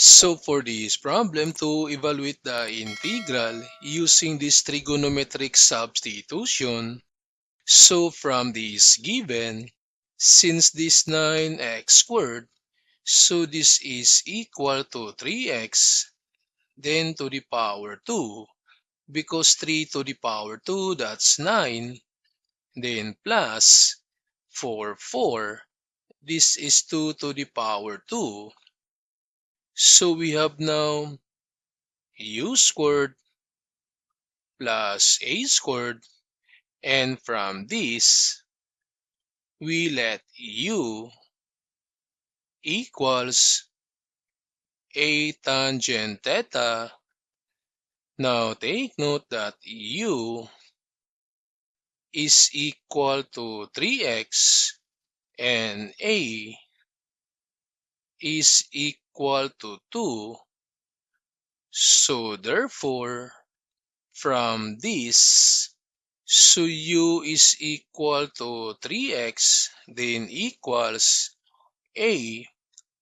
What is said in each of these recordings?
So for this problem, to evaluate the integral using this trigonometric substitution, so from this given, since this 9x squared, so this is equal to 3x, then to the power 2, because 3 to the power 2, that's 9, then plus 4, this is 2 to the power 2. So we have now u squared plus a squared, and from this we let u equals a tangent theta. Now take note that u is equal to 3x and a is equal to 2. So therefore, from this, so u is equal to 3x, then equals a,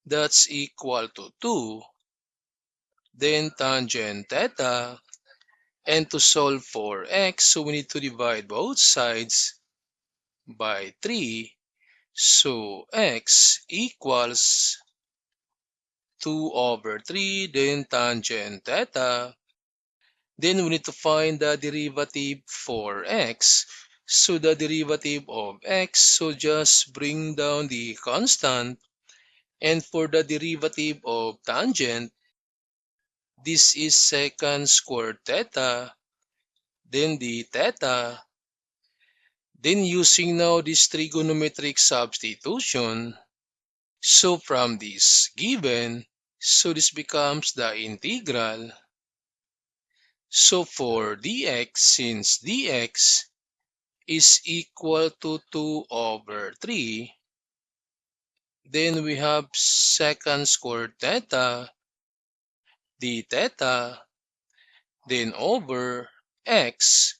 that's equal to 2, then tangent theta, and to solve for x, so we need to divide both sides by 3, so x equals 2 over 3, then tangent theta. Then we need to find the derivative for x. So the derivative of x, so just bring down the constant. And for the derivative of tangent, this is secant squared theta, then the theta. Then using now this trigonometric substitution, so from this given, so this becomes the integral. So for dx, since dx is equal to 2 over 3, then we have secant squared theta, d theta, then over x.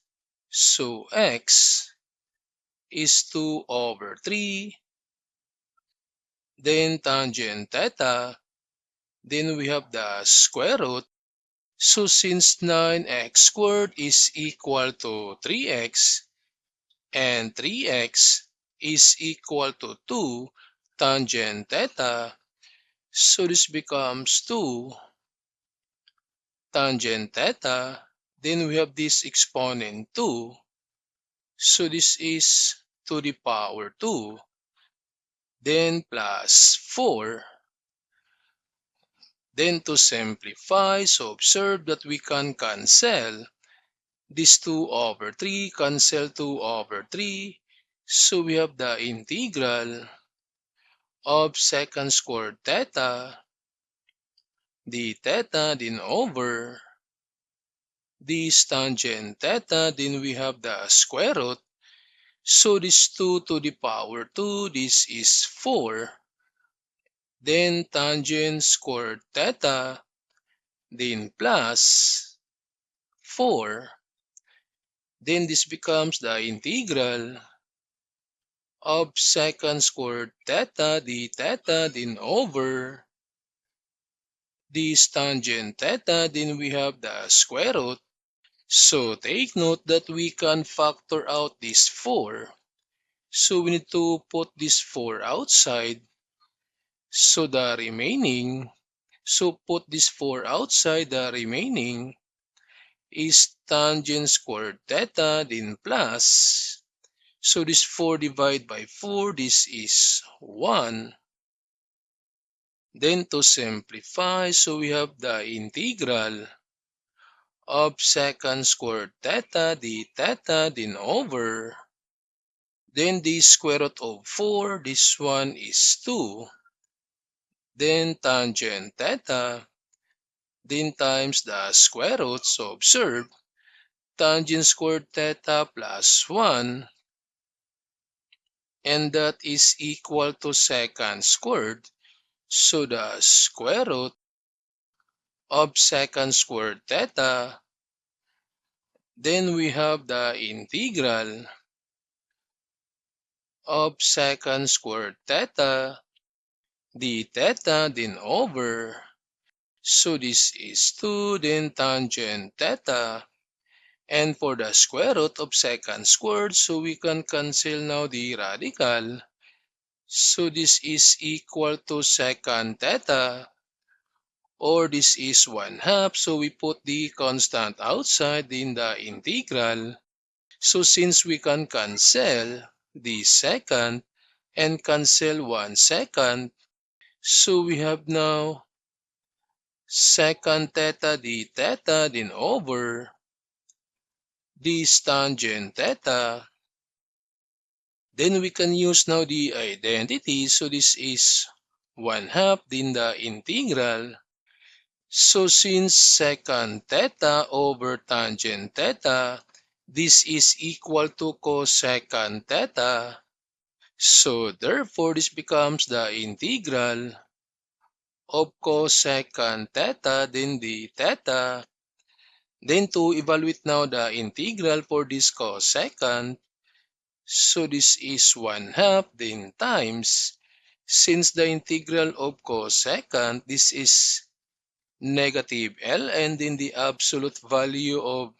So x is 2 over 3, then tangent theta, then we have the square root. So since 9x squared is equal to 3x, and 3x is equal to 2 tangent theta, so this becomes 2 tangent theta. Then we have this exponent 2, so this is to the power 2, then plus 4. Then to simplify, so observe that we can cancel this 2 over 3, cancel 2 over 3, so we have the integral of secant squared theta, d theta, then over this tangent theta, then we have the square root. So this 2 to the power 2, this is 4. Then tangent squared theta, then plus 4. Then this becomes the integral of secant squared theta, d theta, then over this tangent theta, then we have the square root. So take note that we can factor out this 4. So we need to put this 4 outside. So the remaining, so put this 4 outside, the remaining is tangent squared theta, then plus. So this 4 divided by 4, this is 1. Then to simplify, so we have the integral of secant squared theta, d theta, then over. Then the square root of 4, this one is 2. Then tangent theta, then times the square root. So observe, tangent squared theta plus 1, and that is equal to secant squared. So the square root of secant squared theta, then we have the integral of secant squared theta, d theta, then over So this is 2, then tangent theta. And for the square root of secant squared, so we can cancel now the radical. So this is equal to secant theta, or this is 1/2. So we put the constant outside in the integral. So since we can cancel the secant and cancel 1 second, so we have now secant theta d theta then over this tangent theta. Then we can use now the identity. So this is 1/2 in the integral. So since secant theta over tangent theta, this is equal to cosecant theta. So therefore, this becomes the integral of cosecant theta, then the theta. Then to evaluate now the integral for this cosecant, so this is 1/2 then times, since the integral of cosecant, this is negative ln, then the absolute value of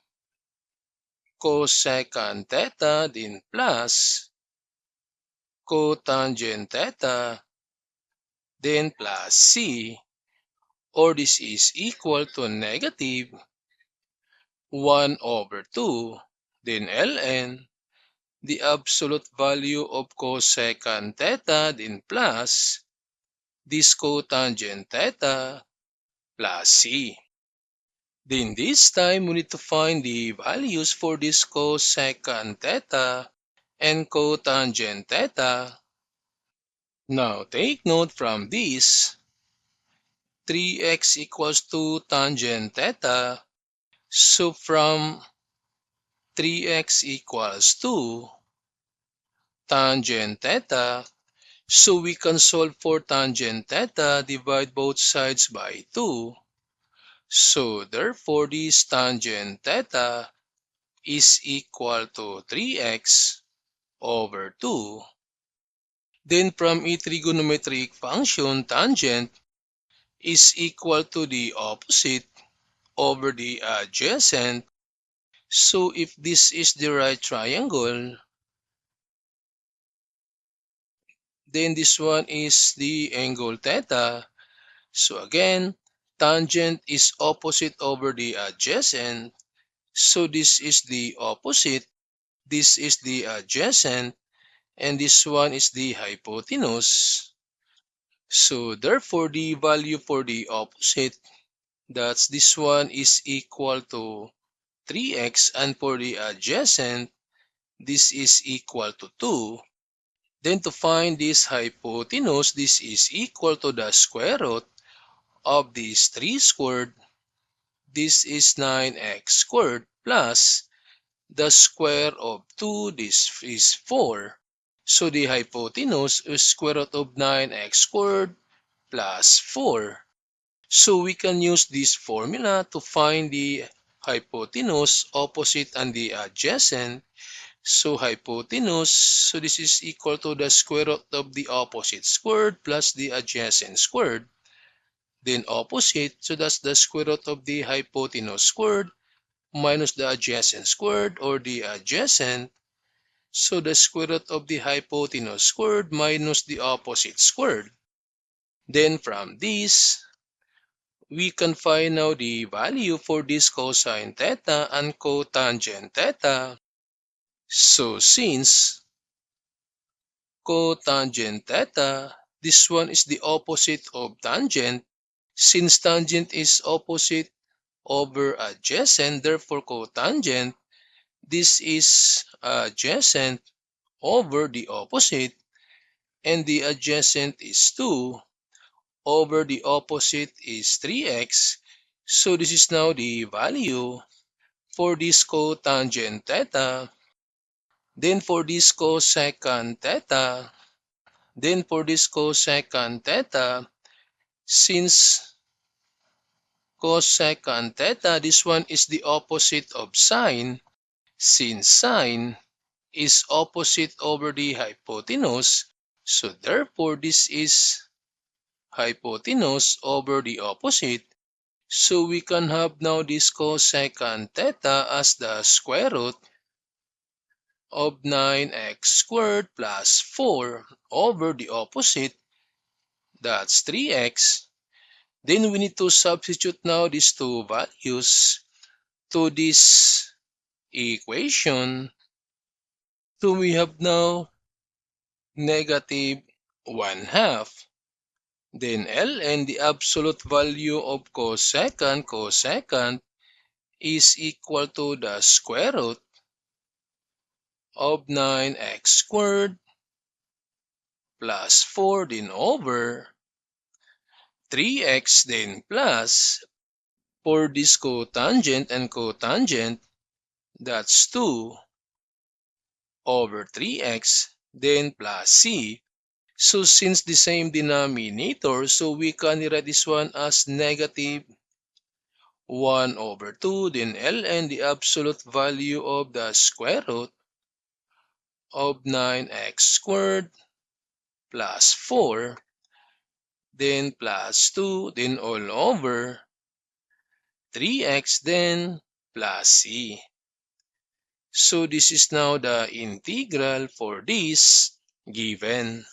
cosecant theta then plus cotangent theta then plus c, or this is equal to negative 1/2 then ln the absolute value of cosecant theta then plus this cotangent theta plus c. Then this time we need to find the values for this cosecant theta and cotangent theta. Now take note from this, 3x equals to tangent theta. So from 3x equals to tangent theta, so we can solve for tangent theta, divide both sides by 2. So therefore, this tangent theta is equal to 3x over 2. Then from a trigonometric function, tangent is equal to the opposite over the adjacent. So if this is the right triangle, then this one is the angle theta. So again, tangent is opposite over the adjacent. So this is the opposite, this is the adjacent, and this one is the hypotenuse. So therefore, the value for the opposite, that's this one, is equal to 3x, and for the adjacent, this is equal to 2. Then to find this hypotenuse, this is equal to the square root of this 3 squared. This is 9x squared plus the square of 2, this is 4. So the hypotenuse is square root of 9x squared plus 4. So we can use this formula to find the hypotenuse, opposite, and the adjacent. So hypotenuse, so this is equal to the square root of the opposite squared plus the adjacent squared. Then opposite, so that's the square root of the hypotenuse squared minus the adjacent squared, or the adjacent. So the square root of the hypotenuse squared minus the opposite squared. Then from this, we can find now the value for this cosine theta and cotangent theta. So since cotangent theta, this one is the opposite of tangent. Since tangent is opposite over adjacent, therefore cotangent, this is adjacent over the opposite, and the adjacent is 2 over the opposite is 3x. So this is now the value for this cotangent theta. Then for this cosecant theta, since cosecant theta, this one is the opposite of sine, since sine is opposite over the hypotenuse. So therefore, this is hypotenuse over the opposite. So we can have now this cosecant theta as the square root of 9x squared plus 4 over the opposite, that's 3x. Then we need to substitute now these two values to this equation. So we have now negative 1/2. Then ln, the absolute value of cosecant is equal to the square root of 9x squared plus 4 then over 3x then plus, for this cotangent and cotangent, that's 2 over 3x then plus c. So since the same denominator, so we can write this one as negative 1 over 2 then ln, the absolute value of the square root of 9x squared plus 4 then plus 2 then all over 3x then plus c. So this is now the integral for this given.